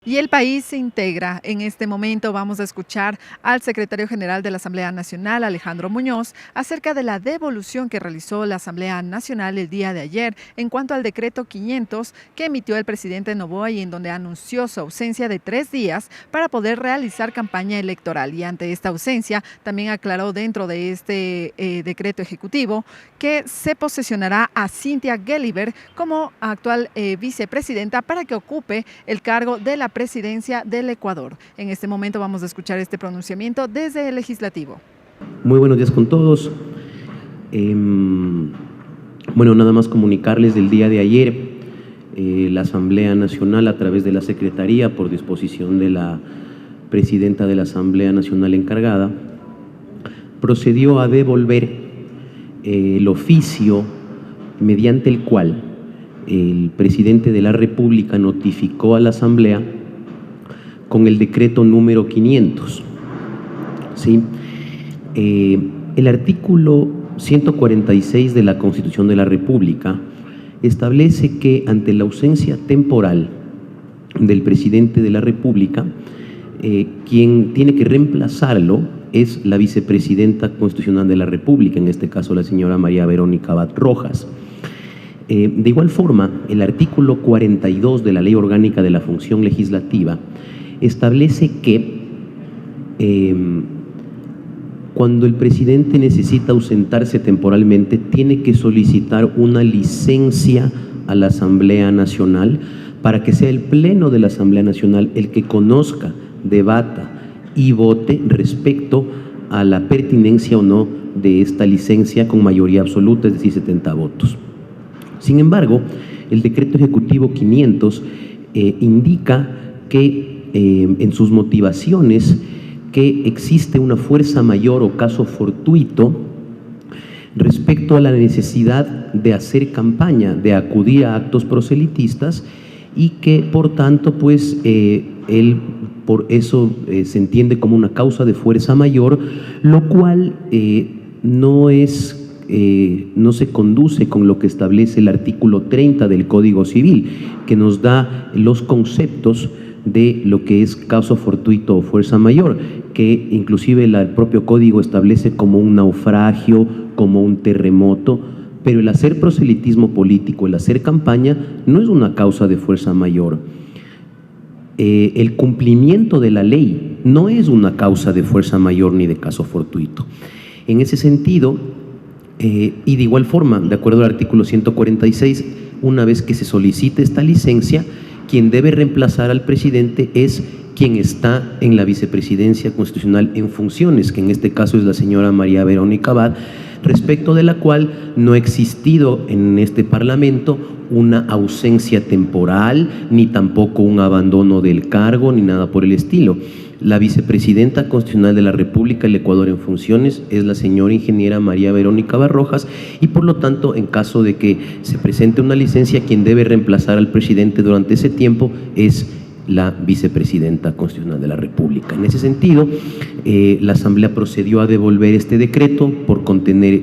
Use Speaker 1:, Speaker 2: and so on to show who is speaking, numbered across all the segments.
Speaker 1: Y el país se integra. En este momento vamos a escuchar al secretario general de la Asamblea Nacional, Alejandro Muñoz, acerca de la devolución que realizó la Asamblea Nacional el día de ayer en cuanto al decreto 500 que emitió el presidente Noboa y en donde anunció su ausencia de 3 días para poder realizar campaña electoral. Y ante esta ausencia, también aclaró dentro de este decreto ejecutivo que se posesionará a Cynthia Gelliver como actual vicepresidenta para que ocupe el cargo de la presidencia del Ecuador. En este momento vamos a escuchar este pronunciamiento desde el Legislativo.
Speaker 2: Muy buenos días con todos. Bueno, nada más comunicarles del día de ayer, la Asamblea Nacional a través de la Secretaría, por disposición de la presidenta de la Asamblea Nacional encargada, procedió a devolver el oficio mediante el cual el presidente de la República notificó a la Asamblea con el decreto número 500. ¿Sí? El artículo 146 de la Constitución de la República establece que ante la ausencia temporal del presidente de la República, quien tiene que reemplazarlo es la vicepresidenta constitucional de la República, en este caso la señora María Verónica Abad Rojas. De igual forma, el artículo 42 de la Ley Orgánica de la Función Legislativa establece que cuando el presidente necesita ausentarse temporalmente, tiene que solicitar una licencia a la Asamblea Nacional para que sea el Pleno de la Asamblea Nacional el que conozca, debata y vote respecto a la pertinencia o no de esta licencia con mayoría absoluta, es decir, 70 votos. Sin embargo, el decreto ejecutivo 500 indica que en sus motivaciones que existe una fuerza mayor o caso fortuito respecto a la necesidad de hacer campaña, de acudir a actos proselitistas y que por tanto pues él por eso se entiende como una causa de fuerza mayor, lo cual no se conduce con lo que establece el artículo 30 del Código Civil, que nos da los conceptos de lo que es caso fortuito o fuerza mayor, que inclusive el propio Código establece como un naufragio, como un terremoto, pero el hacer proselitismo político, el hacer campaña, no es una causa de fuerza mayor. El cumplimiento de la ley no es una causa de fuerza mayor ni de caso fortuito. En ese sentido, y de igual forma, de acuerdo al artículo 146, una vez que se solicite esta licencia, quien debe reemplazar al presidente es quien está en la vicepresidencia constitucional en funciones, que en este caso es la señora María Verónica Abad, respecto de la cual no ha existido en este Parlamento una ausencia temporal, ni tampoco un abandono del cargo, ni nada por el estilo. La vicepresidenta constitucional de la República del Ecuador en funciones es la señora ingeniera María Verónica Abad Rojas y por lo tanto, en caso de que se presente una licencia, quien debe reemplazar al presidente durante ese tiempo es la vicepresidenta constitucional de la República. En ese sentido, la Asamblea procedió a devolver este decreto por contener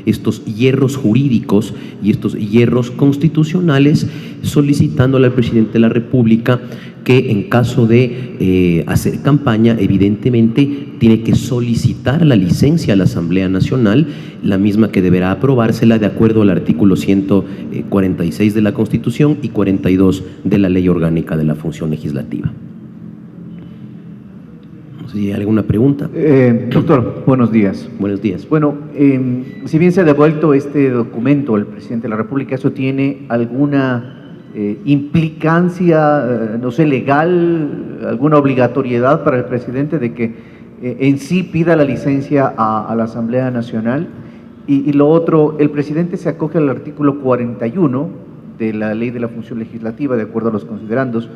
Speaker 2: estos hierros jurídicos y estos hierros constitucionales, solicitándole al presidente de la República que en caso de hacer campaña, evidentemente tiene que solicitar la licencia a la Asamblea Nacional, la misma que deberá aprobársela de acuerdo al artículo 146 de la Constitución y 42 de la Ley Orgánica de la Función Legislativa. No sé si hay alguna pregunta.
Speaker 3: Doctor, buenos días.
Speaker 2: Buenos días.
Speaker 3: Bueno, si bien se ha devuelto este documento al presidente de la República, ¿eso tiene alguna implicancia, no sé, legal, alguna obligatoriedad para el presidente de que en sí pida la licencia a la Asamblea Nacional? Y lo otro, el presidente se acoge al artículo 41 de la Ley de la Función Legislativa, de acuerdo a los considerandos.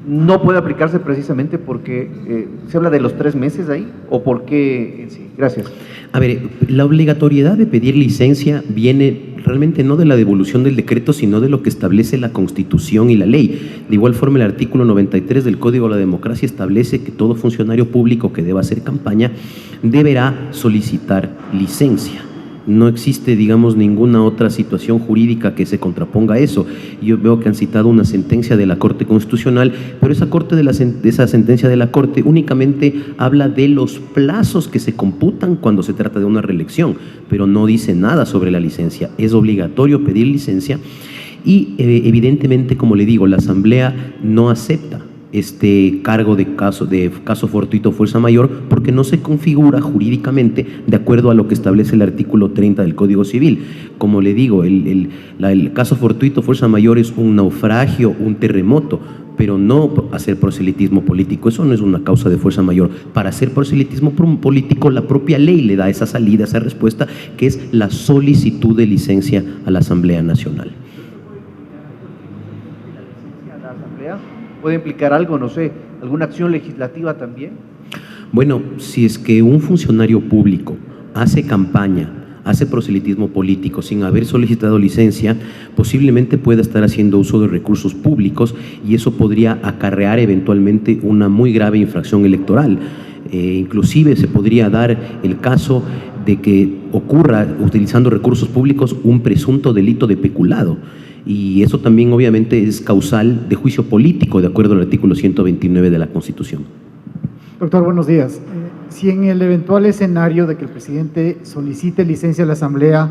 Speaker 3: ¿No puede aplicarse precisamente porque se habla de los 3 meses ahí? ¿O por qué en sí? Gracias.
Speaker 2: A ver, la obligatoriedad de pedir licencia viene realmente no de la devolución del decreto, sino de lo que establece la Constitución y la ley. De igual forma, el artículo 93 del Código de la Democracia establece que todo funcionario público que deba hacer campaña deberá solicitar licencia. No existe, digamos, ninguna otra situación jurídica que se contraponga a eso. Yo veo que han citado una sentencia de la Corte Constitucional, pero esa sentencia de la Corte únicamente habla de los plazos que se computan cuando se trata de una reelección, pero no dice nada sobre la licencia. Es obligatorio pedir licencia y evidentemente, como le digo, la Asamblea no acepta este cargo de caso fortuito fuerza mayor porque no se configura jurídicamente de acuerdo a lo que establece el artículo 30 del Código Civil. Como le digo, el caso fortuito fuerza mayor es un naufragio, un terremoto, pero no hacer proselitismo político. Eso no es una causa de fuerza mayor. Para hacer proselitismo político, la propia ley le da esa salida, esa respuesta, que es la solicitud de licencia a la Asamblea Nacional.
Speaker 3: ¿Puede implicar algo, no sé, alguna acción legislativa también?
Speaker 2: Bueno, si es que un funcionario público hace campaña, hace proselitismo político sin haber solicitado licencia, posiblemente pueda estar haciendo uso de recursos públicos y eso podría acarrear eventualmente una muy grave infracción electoral. Inclusive se podría dar el caso de que ocurra, utilizando recursos públicos, un presunto delito de peculado. Y eso también obviamente es causal de juicio político, de acuerdo al artículo 129 de la Constitución.
Speaker 4: Doctor, buenos días. Si en el eventual escenario de que el presidente solicite licencia a la Asamblea,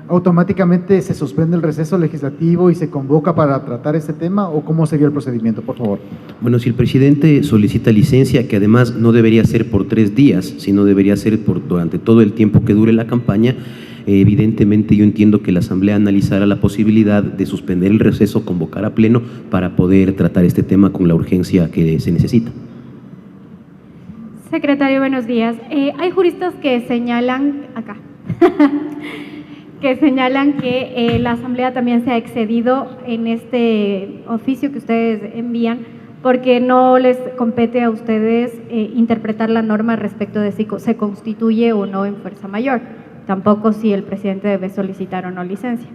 Speaker 4: ¿automáticamente se suspende el receso legislativo y se convoca para tratar este tema o cómo sería el procedimiento, por favor?
Speaker 2: Bueno, si el presidente solicita licencia, que además no debería ser por 3 días, sino debería ser durante todo el tiempo que dure la campaña, evidentemente yo entiendo que la Asamblea analizará la posibilidad de suspender el receso, convocar a pleno para poder tratar este tema con la urgencia que se necesita.
Speaker 5: Secretario, buenos días. Hay juristas que señalan, que la Asamblea también se ha excedido en este oficio que ustedes envían porque no les compete a ustedes interpretar la norma respecto de si se constituye o no en fuerza mayor. Tampoco si el presidente debe solicitar o no licencia.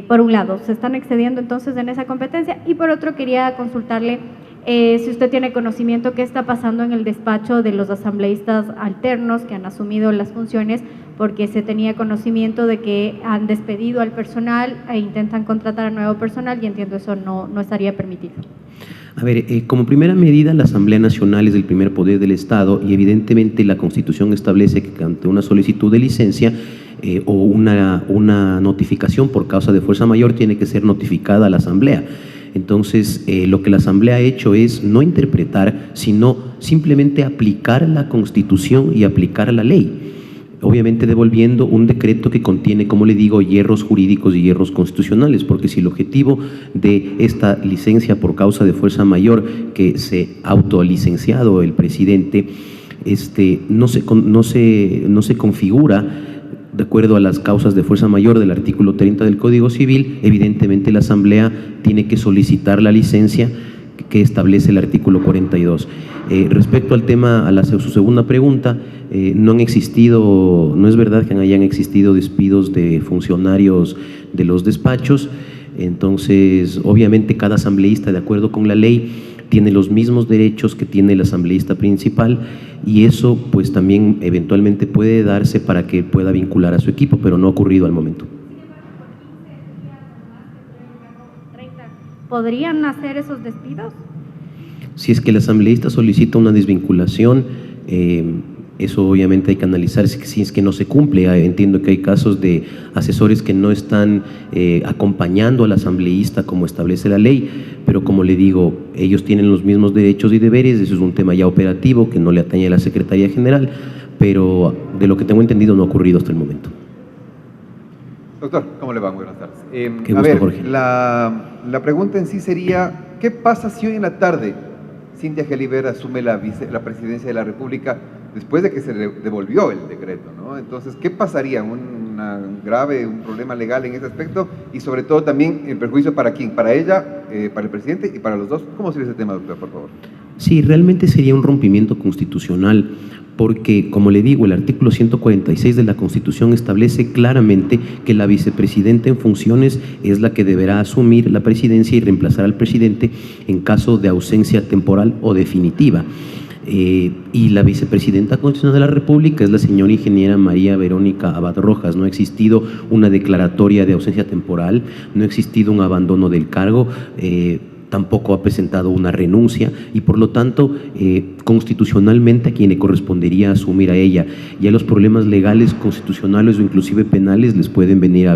Speaker 5: Por un lado, se están excediendo entonces en esa competencia y por otro quería consultarle si usted tiene conocimiento qué está pasando en el despacho de los asambleístas alternos que han asumido las funciones, porque se tenía conocimiento de que han despedido al personal e intentan contratar a nuevo personal y entiendo eso no estaría permitido.
Speaker 2: A ver, como primera medida, la Asamblea Nacional es el primer poder del Estado y evidentemente la Constitución establece que ante una solicitud de licencia o una notificación por causa de fuerza mayor tiene que ser notificada a la Asamblea. Entonces, lo que la Asamblea ha hecho es no interpretar, sino simplemente aplicar la Constitución y aplicar la ley. Obviamente devolviendo un decreto que contiene, como le digo, hierros jurídicos y hierros constitucionales, porque si el objetivo de esta licencia por causa de fuerza mayor que se autolicenciado el presidente no se configura de acuerdo a las causas de fuerza mayor del artículo 30 del Código Civil, evidentemente la Asamblea tiene que solicitar la licencia que establece el artículo 42. Respecto al tema, su segunda pregunta, no es verdad que hayan existido despidos de funcionarios de los despachos. Entonces, obviamente cada asambleísta, de acuerdo con la ley, tiene los mismos derechos que tiene el asambleísta principal y eso pues también eventualmente puede darse para que pueda vincular a su equipo, pero no ha ocurrido al momento.
Speaker 5: ¿Podrían hacer esos despidos?
Speaker 2: Si es que el asambleísta solicita una desvinculación, eso obviamente hay que analizar si es que no se cumple. Entiendo que hay casos de asesores que no están acompañando al asambleísta como establece la ley, pero como le digo, ellos tienen los mismos derechos y deberes, eso es un tema ya operativo que no le atañe a la Secretaría General, pero de lo que tengo entendido no ha ocurrido hasta el momento.
Speaker 6: Doctor, ¿cómo le va? Buenas tardes.
Speaker 2: Qué gusto, Jorge.
Speaker 6: La pregunta en sí sería, ¿qué pasa si hoy en la tarde Cynthia Gelibert asume la presidencia de la República después de que se devolvió el decreto, ¿no? Entonces, ¿qué pasaría? ¿Un problema legal en ese aspecto? Y sobre todo también el perjuicio ¿para quién? ¿Para ella, para el presidente y para los dos? ¿Cómo sería ese tema, doctor, por favor?
Speaker 2: Sí, realmente sería un rompimiento constitucional porque, como le digo, el artículo 146 de la Constitución establece claramente que la vicepresidenta en funciones es la que deberá asumir la presidencia y reemplazar al presidente en caso de ausencia temporal o definitiva. y la vicepresidenta constitucional de la República es la señora ingeniera María Verónica Abad Rojas. No ha existido una declaratoria de ausencia temporal, no ha existido un abandono del cargo, tampoco ha presentado una renuncia y por lo tanto constitucionalmente a quien le correspondería asumir a ella. Ya los problemas legales, constitucionales o inclusive penales les pueden venir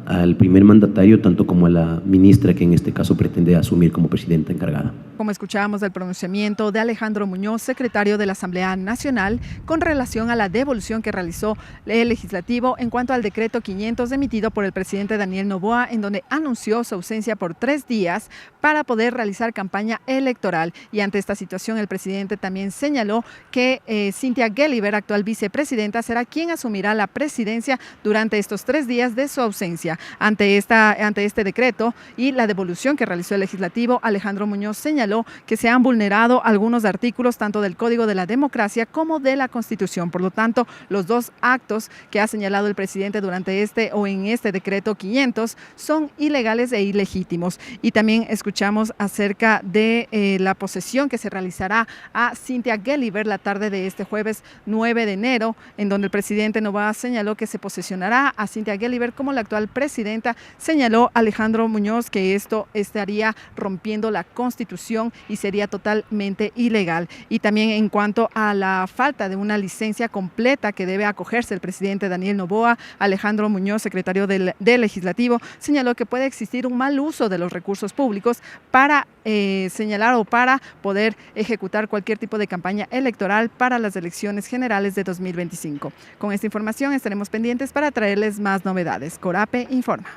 Speaker 2: al primer mandatario, tanto como a la ministra que en este caso pretende asumir como presidenta encargada.
Speaker 1: Como escuchábamos del pronunciamiento de Alejandro Muñoz, secretario de la Asamblea Nacional, con relación a la devolución que realizó el Legislativo en cuanto al decreto 500 emitido por el presidente Daniel Noboa, en donde anunció su ausencia por 3 días para poder realizar campaña electoral. Y ante esta situación, el presidente también señaló que Cynthia Gelliver, actual vicepresidenta, será quien asumirá la presidencia durante estos 3 días de su ausencia. Ante este decreto y la devolución que realizó el Legislativo, Alejandro Muñoz señaló que se han vulnerado algunos artículos tanto del Código de la Democracia como de la Constitución. Por lo tanto, los 2 actos que ha señalado el presidente durante en este decreto 500 son ilegales e ilegítimos. Y también escuchamos acerca de la posesión que se realizará a Cynthia Gelliver la tarde de este jueves 9 de enero, en donde el presidente Noboa señaló que se posesionará a Cynthia Gelliver como la actual presidenta. Señaló Alejandro Muñoz que esto estaría rompiendo la Constitución y sería totalmente ilegal. Y también en cuanto a la falta de una licencia completa que debe acogerse el presidente Daniel Noboa, Alejandro Muñoz, secretario del Legislativo, señaló que puede existir un mal uso de los recursos públicos para señalar o para poder ejecutar cualquier tipo de campaña electoral para las elecciones generales de 2025. Con esta información estaremos pendientes para traerles más novedades. Corape informa.